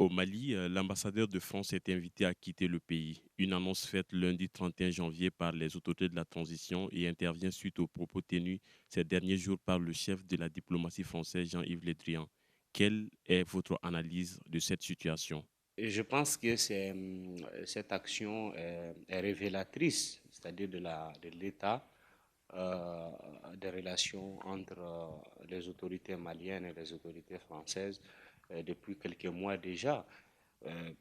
Au Mali, l'ambassadeur de France est invité à quitter le pays. Une annonce faite lundi 31 janvier par les autorités de la transition et intervient suite aux propos tenus ces derniers jours par le chef de la diplomatie française, Jean-Yves Le Drian. Quelle est votre analyse de cette situation? Et je pense que cette action est révélatrice, c'est-à-dire de l'état euh, des relations entre les autorités maliennes et les autorités françaises depuis quelques mois déjà.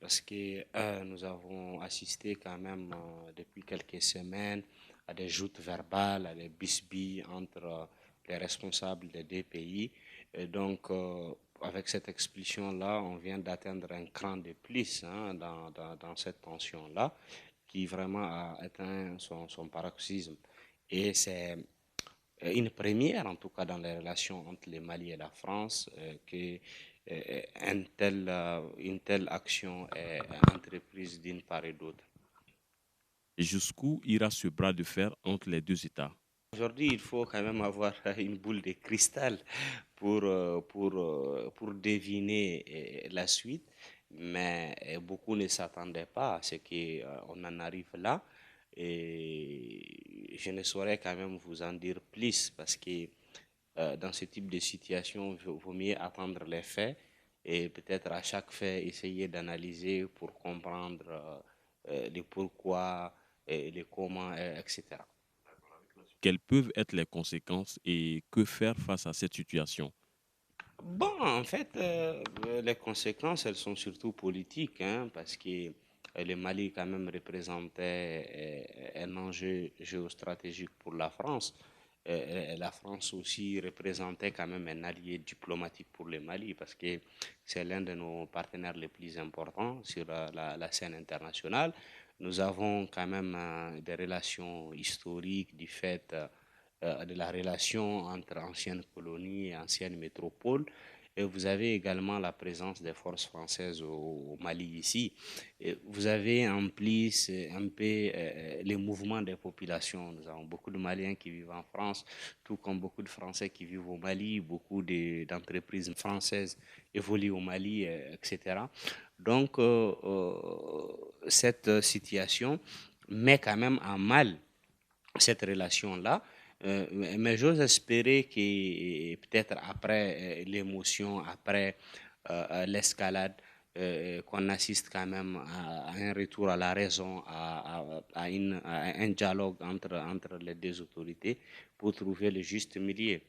Parce que nous avons assisté quand même depuis quelques semaines à des joutes verbales, à des bisbilles entre les responsables des deux pays. Et donc, avec cette expulsion-là, on vient d'atteindre un cran de plus hein, dans cette tension-là, qui vraiment a atteint son paroxysme. Et c'est une première, en tout cas dans les relations entre le Mali et la France, que une telle action est entreprise d'une part et d'autre. Et jusqu'où ira ce bras de fer entre les deux États? Aujourd'hui, il faut quand même avoir une boule de cristal pour deviner la suite, mais beaucoup ne s'attendaient pas à ce qu'on en arrive là. Et je ne saurais quand même vous en dire plus parce que dans ce type de situation, il vaut mieux attendre les faits et peut-être à chaque fait essayer d'analyser pour comprendre les pourquoi, et les comment, etc. Quelles peuvent être les conséquences et que faire face à cette situation? Bon, en fait, les conséquences, elles sont surtout politiques, hein, parce que le Mali quand même représentait un enjeu géostratégique pour la France. Et la France aussi représentait quand même un allié diplomatique pour le Mali, parce que c'est l'un de nos partenaires les plus importants sur la scène internationale. Nous avons quand même des relations historiques du fait de la relation entre anciennes colonies et anciennes métropoles. Et vous avez également la présence des forces françaises au Mali ici. Et vous avez en plus un peu les mouvements des populations. Nous avons beaucoup de Maliens qui vivent en France, tout comme beaucoup de Français qui vivent au Mali. Beaucoup d'entreprises françaises évoluent au Mali, etc. Donc, cette situation met quand même en mal cette relation-là. Mais j'ose espérer que peut-être après l'émotion, après l'escalade, qu'on assiste quand même à un retour à la raison, à un dialogue entre les deux autorités pour trouver le juste milieu.